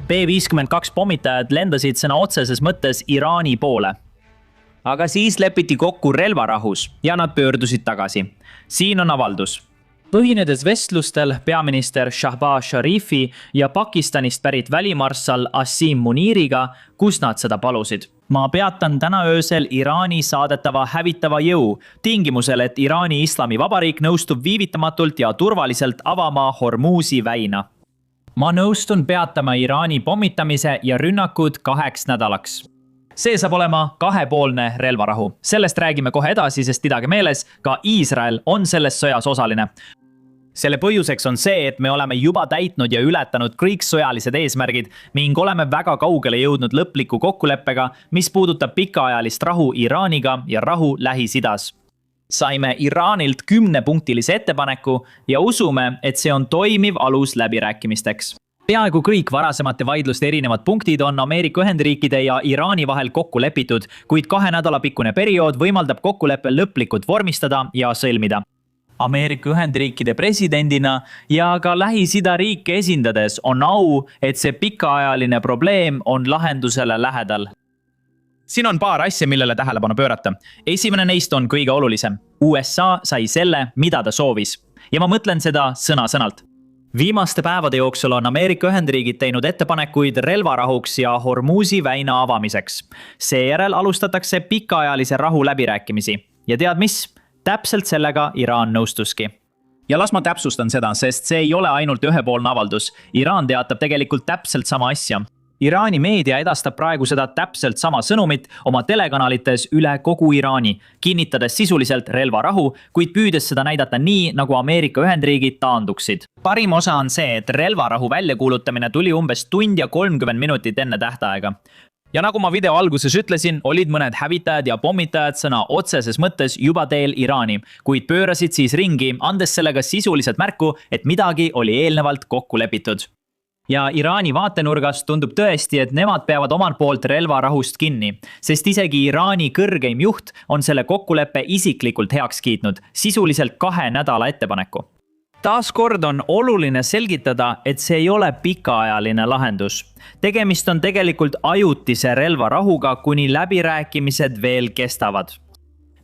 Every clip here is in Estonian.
B-52 pommitajad lendasid sõna otseses mõttes Iraani poole. Aga siis lepiti kokku relvarahus ja nad pöördusid tagasi. Siin on avaldus. Põhinedes vestlustel peaminister Shahbaz Sharifi ja Pakistanist pärit välimarssal Asim Muniriga, kus nad seda palusid. Ma peatan täna öösel Iraani saadetava hävitava jõu, tingimusel, et Iraani Islamivabariik nõustub viivitamatult ja turvaliselt avama Hormuzi väina. Ma nõustun peatama Iraani pommitamise ja rünnakud 2 nädalaks. See saab olema kahepoolne relvarahu. Sellest räägime kohe edasi, sest pidage meeles, ka Iisrael on selles sõjas osaline. Selle põhjuseks on see, et me oleme juba täitnud ja ületanud kõik sõjalised eesmärgid ning oleme väga kaugele jõudnud lõpliku kokkuleppega, mis puudutab pikaajalist rahu Iraaniga ja rahu Lähis-Idas. Saime Iraanilt 10-punktilise ettepaneku ja usume, et see on toimiv alus läbirääkimisteks. Peaaegu kõik varasemate vaidluste erinevad punktid on Ameerika Ühendriikide ja Iraani vahel kokku lepitud, kuid 2 nädala pikkune periood võimaldab kokkuleppe lõplikult vormistada ja sõlmida. Ameerika Ühendriikide presidendina ja ka Lähis-Ida riike esindades on au, et see pikaajaline probleem on lahendusele lähedal. Siin on paar asja, millele tähelepanu pöörata. Esimene neist on kõige olulisem. USA sai selle, mida ta soovis. Ja ma mõtlen seda sõna-sõnalt. Viimaste päevade jooksul on Ameerika Ühendriigid teinud ettepanekuid relvarahuks ja Hormuzi väina avamiseks. Seejärel alustatakse pikaajalise rahu läbirääkimisi. Ja tead mis? Täpselt sellega Iraan nõustuski. Ja las ma täpsustan seda, sest see ei ole ainult ühepoolne avaldus. Iraan teatab tegelikult täpselt sama asja. Iraani meedia edastab praegu seda täpselt sama sõnumit oma telekanalites üle kogu Iraani, kinnitades sisuliselt relvarahu, kuid püüdes seda näidata nii, nagu Ameerika Ühendriigid taanduksid. Parim osa on see, et relvarahu väljakuulutamine tuli umbes 1 tund ja 30 minutit enne tähtaega. Ja nagu ma video alguses ütlesin, olid mõned hävitajad ja pommitajad sõna otseses mõttes juba teel Iraani, kuid pöörasid siis ringi, andes sellega sisuliselt märku, et midagi oli eelnevalt kokku lepitud. Ja Iraani vaatenurgast tundub tõesti, et nemad peavad omalt poolt relvarahust kinni, sest isegi Iraani kõrgeim juht on selle kokkuleppe isiklikult heaks kiitnud, sisuliselt 2 nädala ettepaneku. Taaskord on oluline selgitada, et see ei ole pikaajaline lahendus. Tegemist on tegelikult ajutise relvarahuga, kuni läbirääkimised veel kestavad.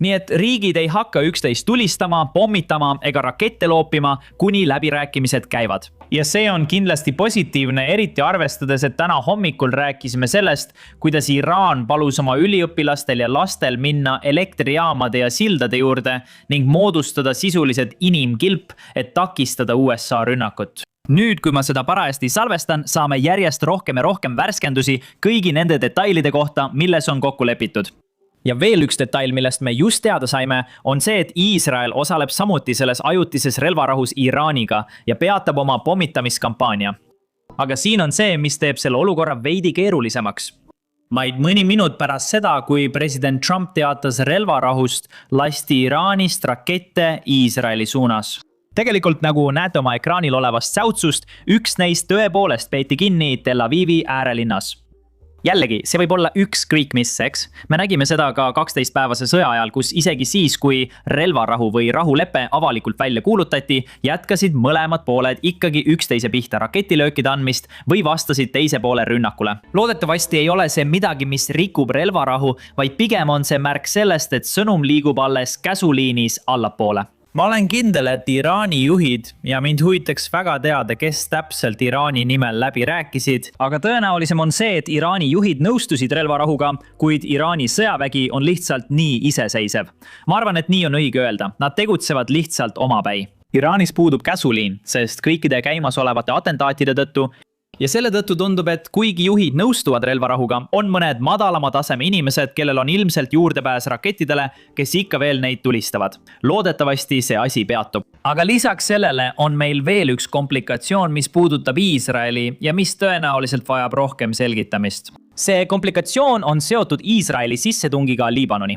Nii et riigid ei hakka üksteist tulistama, pommitama ega rakette loopima, kuni läbirääkimised käivad. Ja see on kindlasti positiivne, eriti arvestades, et täna hommikul rääkisime sellest, kuidas Iraan palus oma üliõpilastel ja lastel minna elektrijaamade ja sildade juurde ning moodustada sisuliselt inimkilp, et takistada USA rünnakut. Nüüd, kui ma seda parajasti salvestan, saame järjest rohkem ja rohkem värskendusi kõigi nende detailide kohta, milles on kokku lepitud. Ja veel üks detail, millest me just teada saime, on see, et Iisrael osaleb samuti selles ajutises relvarahus Iraaniga ja peatab oma pommitamiskampaania. Aga siin on see, mis teeb selle olukorra veidi keerulisemaks. Vaid mõni minut pärast seda, kui president Trump teatas relvarahust, lasti Iraanist rakette Iisraeli suunas. Tegelikult nagu näete oma ekraanil olevast säutsust, üks neist tõepoolest peeti kinni Tel Avivi äärelinnas. Jällegi, see võib olla ükskõik mis, eks? Me nägime seda ka 12-päevase sõja ajal, kus isegi siis, kui relvarahu või rahulepe avalikult välja kuulutati, jätkasid mõlemad pooled ikkagi üksteise pihta raketilöökide andmist või vastasid teise poole rünnakule. Loodetavasti ei ole see midagi, mis rikub relvarahu, vaid pigem on see märk sellest, et sõnum liigub alles käsuliinis allapoole. Ma olen kindel, et Iraani juhid ja mind huvitaks väga teada, kes täpselt Iraani nimel läbi rääkisid, aga tõenäolisem on see, et Iraani juhid nõustusid relvarahuga, kuid Iraani sõjavägi on lihtsalt nii iseseisev. Ma arvan, et nii on õige öelda. Nad tegutsevad lihtsalt omapäi. Iraanis puudub käsuliin, sest kõikide käimasolevate atentaatide tõttu ja selle tõttu tundub, et kuigi juhid nõustuvad relvarahuga, on mõned madalama taseme inimesed, kellel on ilmselt juurdepääs rakettidele, kes ikka veel neid tulistavad. Loodetavasti see asi peatub. Aga lisaks sellele on meil veel üks komplikatsioon, mis puudutab Iisraeli ja mis tõenäoliselt vajab rohkem selgitamist. See komplikatsioon on seotud Iisraeli sissetungiga Liibanoni.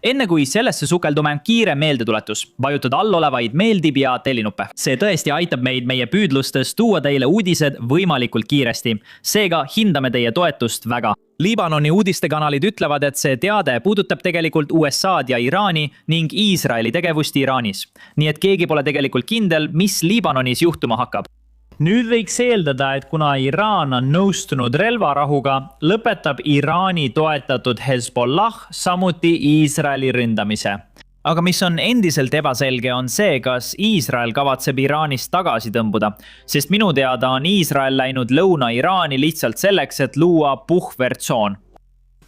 Enne kui sellesse sukeldume, kiire meeldetuletus. Vajutad allolevaid meeldib ja tellinuppe. See tõesti aitab meid meie püüdlustes tuua teile uudised võimalikult kiiresti. Seega hindame teie toetust väga. Liibanoni uudistekanalid ütlevad, et see teade puudutab tegelikult USA'd ja Iraani ning Iisraeli tegevust Iraanis. Nii et keegi pole tegelikult kindel, mis Liibanonis juhtuma hakkab. nüüd võiks eeldada, et kuna Iraan on nõustunud relvarahuga, lõpetab Iraani toetatud Hezbollah samuti Iisraeli ründamise. Aga mis on endiselt ebaselge, on see, kas Iisrael kavatseb Iraanist tagasi tõmbuda, sest minu teada on Iisrael läinud Lõuna-Iraani lihtsalt selleks, et luua puhvertsoon.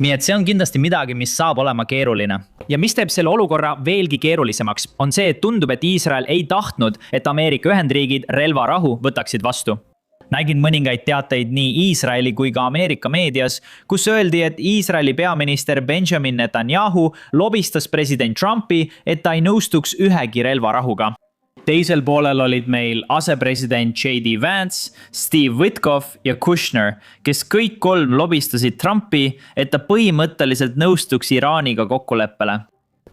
Nii et see on kindlasti midagi, mis saab olema keeruline. Ja mis teeb selle olukorra veelgi keerulisemaks, on see, et tundub, et Iisrael ei tahtnud, et Ameerika Ühendriigid relvarahu võtaksid vastu. Nägin mõningaid teateid nii Iisraeli kui ka Ameerika meedias, kus öeldi, et Iisraeli peaminister Benjamin Netanyahu lobistas president Trumpi, et ta ei nõustuks ühegi relvarahuga. Teisel poolel olid meil asepresident J.D. Vance, Steve Witkoff ja Kushner, kes kõik kolm lobistasid Trumpi, et ta põhimõtteliselt nõustuks Iraaniga kokkuleppele.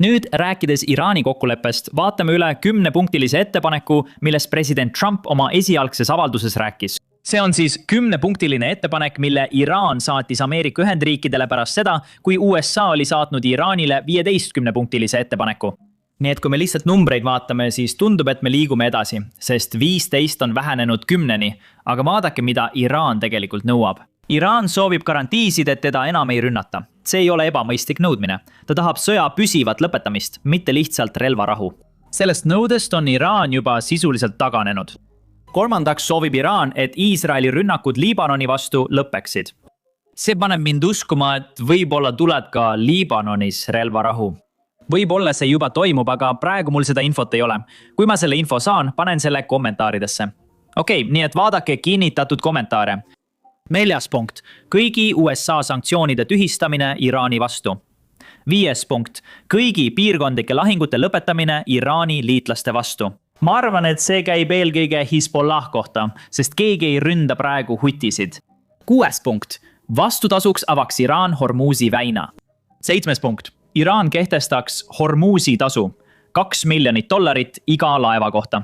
Nüüd rääkides Iraani kokkuleppest, vaatame üle 10-punktilise ettepaneku, millest president Trump oma esialgses avalduses rääkis. See on siis 10-punktiline ettepanek, mille Iraan saatis Ameerika Ühendriikidele pärast seda, kui USA oli saatnud Iraanile 15-punktilise ettepaneku. Nii et kui me lihtsalt numbreid vaatame, siis tundub, et me liigume edasi, sest 15 on vähenenud 10-ni, aga vaadake, mida Iraan tegelikult nõuab. Iraan soovib garantiisid, et teda enam ei rünnata. See ei ole ebamõistlik nõudmine. Ta tahab sõja püsivat lõpetamist, mitte lihtsalt relvarahu. Sellest nõudest on Iraan juba sisuliselt taganenud. Kolmandaks soovib Iraan, et Iisraeli rünnakud Liibanoni vastu lõpeksid. See paneb mind uskuma, et võib-olla tuleb ka Liibanonis relvarahu. Võib-olla see juba toimub, aga praegu mul seda infot ei ole. Kui ma selle info saan, panen selle kommentaaridesse. Okei, nii et vaadake kinnitatud kommentaare. 4. punkt. Kõigi USA sanktsioonide tühistamine Iraani vastu. 5. punkt. Kõigi piirkondlike lahingute lõpetamine Iraani liitlaste vastu. Ma arvan, et see käib eelkõige Hezbollah kohta, sest keegi ei ründa praegu hutisid. 6. punkt. Vastutasuks avaks Iraan Hormuzi väina. 7. punkt. Iraan kehtestaks Hormuzi tasu, $2 miljonit iga laeva kohta.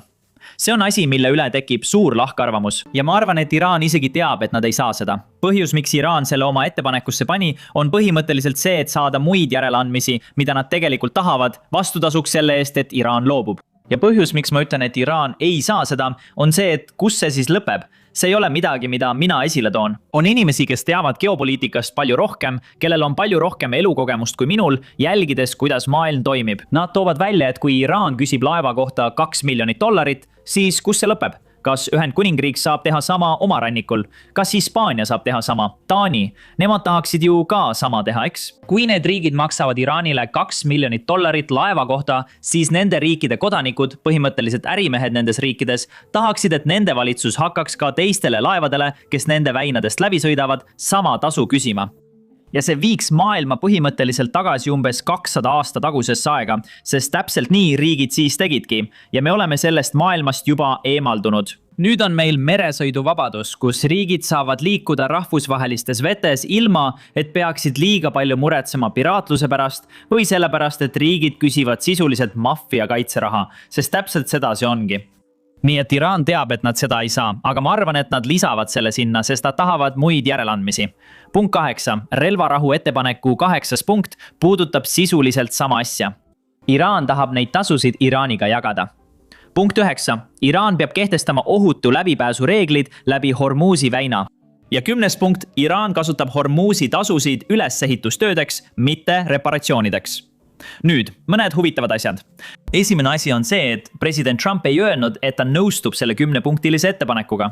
See on asi, mille üle tekib suur lahkarvamus ja ma arvan, et Iraan isegi teab, et nad ei saa seda. Põhjus, miks Iraan selle oma ettepanekusse pani, on põhimõtteliselt see, et saada muid järeleandmisi, mida nad tegelikult tahavad, vastutasuks selle eest, et Iraan loobub. Ja põhjus, miks ma ütlen, et Iraan ei saa seda, on see, et kus see siis lõpeb. See ei ole midagi, mida mina esile toon. On inimesi, kes teavad geopoliitikast palju rohkem, kellel on palju rohkem elukogemust kui minul, jälgides, kuidas maailm toimib. Nad toovad välja, et kui Iraan küsib laeva kohta $2 miljonit, siis kus see lõpeb? Kas Ühendkuningriik saab teha sama oma rannikul? Kas Hispaania saab teha sama? Taani? Nemad tahaksid ju ka sama teha, eks? Kui need riigid maksavad Iraanile $2 miljonit laeva kohta, siis nende riikide kodanikud, põhimõtteliselt ärimehed nendes riikides, tahaksid, et nende valitsus hakkaks ka teistele laevadele, kes nende väinadest läbi sõidavad, sama tasu küsima. Ja see viiks maailma põhimõtteliselt tagasi umbes 200 aasta tagusesse aega, sest täpselt nii riigid siis tegidki ja me oleme sellest maailmast juba eemaldunud. Nüüd on meil meresõiduvabadus, kus riigid saavad liikuda rahvusvahelistes vetes ilma, et peaksid liiga palju muretsema piraatluse pärast või sellepärast, et riigid küsivad sisuliselt maffia kaitseraha, sest täpselt seda see ongi. Nii et Iraan teab, et nad seda ei saa, aga ma arvan, et nad lisavad selle sinna, sest nad tahavad muid järeleandmisi. Punkt 8. Relvarahu ettepaneku 8. punkt puudutab sisuliselt sama asja. Iraan tahab neid tasusid Iraaniga jagada. Punkt 9. Iraan peab kehtestama ohutu läbipääsu reeglid läbi Hormuzi väina. Ja 10. punkt. Iraan kasutab Hormuzi tasusid ülesehitustöödeks, mitte reparatsioonideks. Nüüd, mõned huvitavad asjad. Esimene asi on see, et president Trump ei öelnud, et ta nõustub selle 10-punktilise ettepanekuga.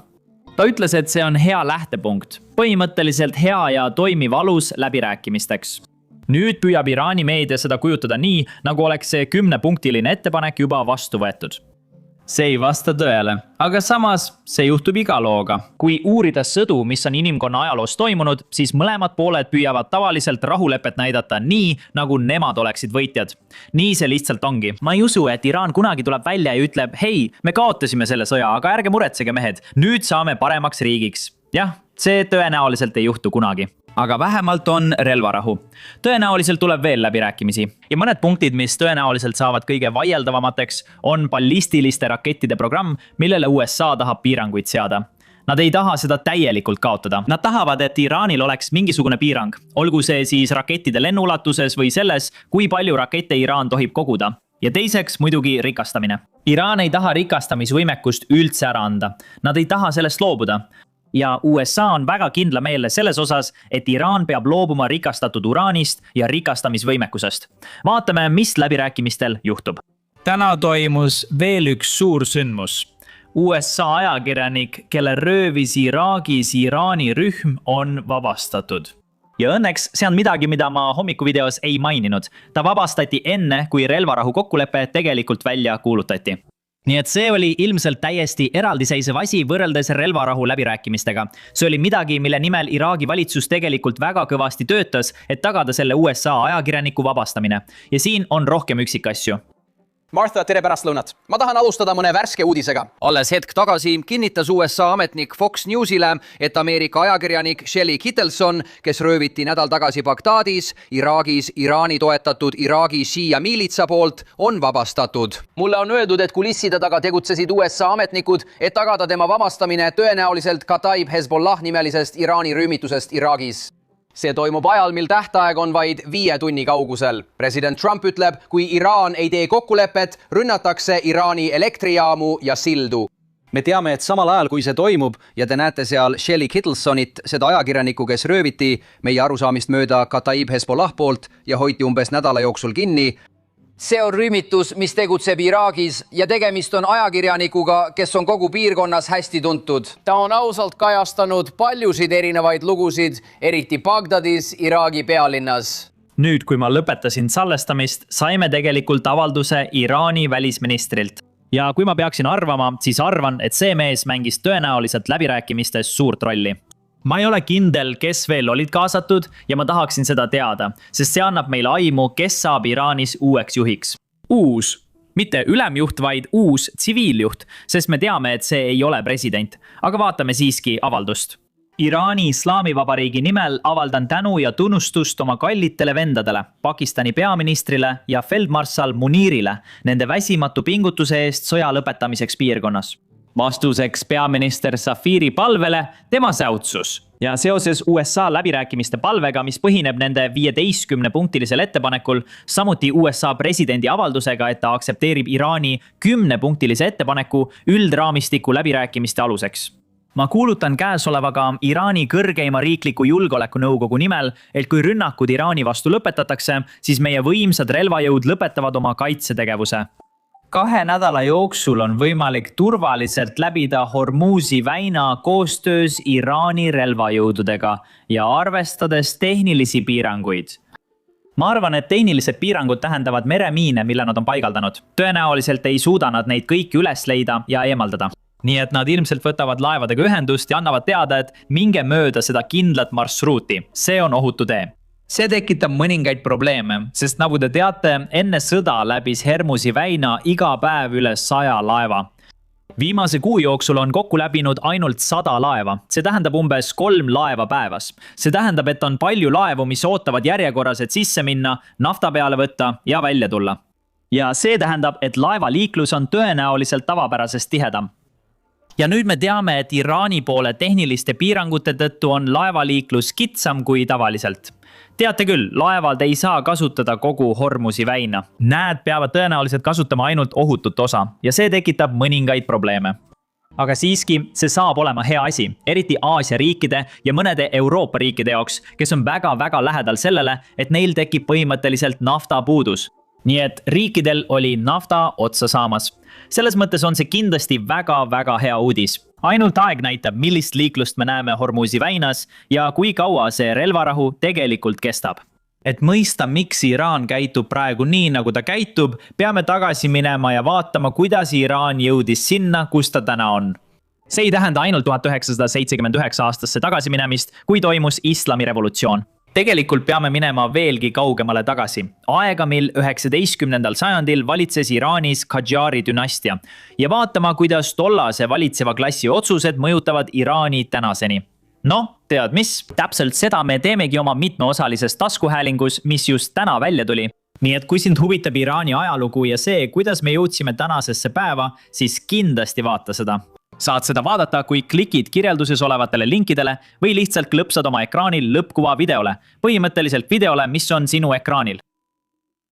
Ta ütles, et see on hea lähtepunkt. Põhimõtteliselt hea ja toimiv alus läbirääkimisteks. Nüüd püüab Iraani meedia seda kujutada nii, nagu oleks see 10-punktiline ettepanek juba vastu võetud. See ei vasta tõele, aga samas see juhtub iga looga. Kui uurida sõdu, mis on inimkonna ajaloos toimunud, siis mõlemad pooled püüavad tavaliselt rahulepet näidata nii, nagu nemad oleksid võitjad. Nii see lihtsalt ongi. Ma ei usu, et Iraan kunagi tuleb välja ja ütleb, hei, me kaotasime selle sõja, aga ärge muretsege mehed, nüüd saame paremaks riigiks. Jah, see tõenäoliselt ei juhtu kunagi. Aga vähemalt on relvarahu. Tõenäoliselt tuleb veel läbirääkimisi. Ja mõned punktid, mis tõenäoliselt saavad kõige vaieldavamateks, on ballistiliste rakettide programm, millele USA tahab piiranguid seada. Nad ei taha seda täielikult kaotada. Nad tahavad, et Iraanil oleks mingisugune piirang, olgu see siis rakettide lennuulatuses või selles, kui palju rakette Iraan tohib koguda. ja teiseks muidugi rikastamine. Iraan ei taha rikastamisvõimekust üldse ära anda. Nad ei taha sellest loobuda. Ja USA on väga kindla meele selles osas, et Iraan peab loobuma rikastatud uraanist ja rikastamisvõimekusest. Vaatame, mis läbirääkimistel juhtub. Täna toimus veel üks suur sündmus. USA ajakirjanik, kelle röövis Iraagis Iraani rühm, on vabastatud. Ja õnneks see on midagi, mida ma hommikuvideos ei maininud. Ta vabastati enne, kui relvarahu kokkulepe tegelikult välja kuulutati. Nii et see oli ilmselt täiesti eraldiseisev asi võrreldes relvarahu läbirääkimistega. See oli midagi, mille nimel Iraagi valitsus tegelikult väga kõvasti töötas, et tagada selle USA ajakirjaniku vabastamine. Ja siin on rohkem üksikasju. Martha, tere pärastlõunat. Ma tahan alustada mõne värske uudisega. Alles hetk tagasi kinnitas USA ametnik Fox Newsile, et Ameerika ajakirjanik Shelly Kittelson, kes rööviti nädal tagasi Bagdadis, Iraagis Iraani toetatud Iraagi Shia miilitsa poolt, on vabastatud. Mulle on öeldud, et kulisside taga tegutsesid USA ametnikud, et tagada tema vabastamine tõenäoliselt Kataib Hezbollah nimelisest Iraani rühmitusest Iraagis. See toimub ajal, mil tähtaeg on vaid 5 tunni kaugusel. President Trump ütleb, kui Iraan ei tee kokkulepet, rünnatakse Iraani elektrijaamu ja sildu. Me teame, et samal ajal, kui see toimub ja te näete seal Shelly Kittelsonit, seda ajakirjanikku, kes rööviti meie arusaamist mööda Kataib Hezbollah poolt ja hoiti umbes nädala jooksul kinni. See on rühmitus, mis tegutseb Iraagis ja tegemist on ajakirjanikuga, kes on kogu piirkonnas hästi tuntud. Ta on ausalt kajastanud paljusid erinevaid lugusid, eriti Bagdadis, Iraagi pealinnas. Nüüd, kui ma lõpetasin salvestamist, saime tegelikult avalduse Iraani välisministrilt. Ja kui ma peaksin arvama, siis arvan, et see mees mängis tõenäoliselt läbirääkimistes suurt rolli. Ma ei ole kindel, kes veel olid kaasatud ja ma tahaksin seda teada, sest see annab meile aimu, kes saab Iraanis uueks juhiks. Uus, mitte ülemjuht, vaid uus tsiviiljuht, sest me teame, et see ei ole president. Aga vaatame siiski avaldust. Iraani Islaamivabariigi nimel avaldan tänu ja tunnustust oma kallitele vendadele, Pakistani peaministrile ja feldmarssal Munirile nende väsimatu pingutuse eest sõja lõpetamiseks piirkonnas. Vastuseks peaminister Safiri palvele tema säutsus. Ja seoses USA läbirääkimiste palvega, mis põhineb nende 15-punktilisel ettepanekul, samuti USA presidendi avaldusega, et ta aksepteerib Iraani 10-punktilise ettepaneku üldraamistiku läbirääkimiste aluseks. Ma kuulutan käesolevaga Iraani kõrgeima riikliku julgeolekunõukogu nimel, et kui rünnakud Iraani vastu lõpetatakse, siis meie võimsad relvajõud lõpetavad oma kaitsetegevuse. 2 nädala jooksul on võimalik turvaliselt läbida Hormuzi väina koostöös Iraani relvajõududega ja arvestades tehnilisi piiranguid. Ma arvan, et tehnilised piirangud tähendavad meremiine, mille nad on paigaldanud. Tõenäoliselt ei suuda nad neid kõiki üles leida ja eemaldada. Nii et nad ilmselt võtavad laevadega ühendust ja annavad teada, et minge mööda seda kindlat marsruuti. See on ohutu tee. See tekitab mõningaid probleeme, sest nagu te teate, enne sõda läbis Hormuzi väina iga päev üle 100 laeva. Viimase kuu jooksul on kokku läbinud ainult 100 laeva. See tähendab umbes 3 laeva päevas. See tähendab, et on palju laevu, mis ootavad järjekorras, et sisse minna, nafta peale võtta ja välja tulla. Ja see tähendab, et laevaliiklus on tõenäoliselt tavapärasest tihedam. Ja nüüd me teame, et Iraani poole tehniliste piirangute tõttu on laevaliiklus kitsam kui tavaliselt. Teate küll, laevad ei saa kasutada kogu Hormuzi väina. Näed peavad tõenäoliselt kasutama ainult ohutut osa ja see tekitab mõningaid probleeme. Aga siiski, see saab olema hea asi, eriti Aasia riikide ja mõnede Euroopa riikide jaoks, kes on väga-väga lähedal sellele, et neil tekib põhimõtteliselt naftapuudus. Nii et riikidel oli nafta otsa saamas. Selles mõttes on see kindlasti väga-väga hea uudis. Ainult aeg näitab, millist liiklust me näeme Hormuzi väinas ja kui kaua see relvarahu tegelikult kestab. Et mõista, miks Iraan käitub praegu nii, nagu ta käitub, peame tagasi minema ja vaatama, kuidas Iraan jõudis sinna, kus ta täna on. See ei tähenda ainult 1979 aastasse tagasi minemist, kui toimus islamirevolutsioon. Tegelikult peame minema veelgi kaugemale tagasi. Aega, mil 19. sajandil valitses Iraanis Qajari dünastia ja vaatama, kuidas tollase valitseva klassi otsused mõjutavad Iraani tänaseni. Tead mis? Täpselt seda me teemegi oma mitmeosalises taskuhäälingus, mis just täna välja tuli. Nii et kui sind huvitab Iraani ajalugu ja see, kuidas me jõudsime tänasesse päeva, siis kindlasti vaata seda. Saad seda vaadata, kui klikid kirjelduses olevatele linkidele või lihtsalt klõpsad oma ekraanil lõppkuva videole, põhimõtteliselt videole, mis on sinu ekraanil.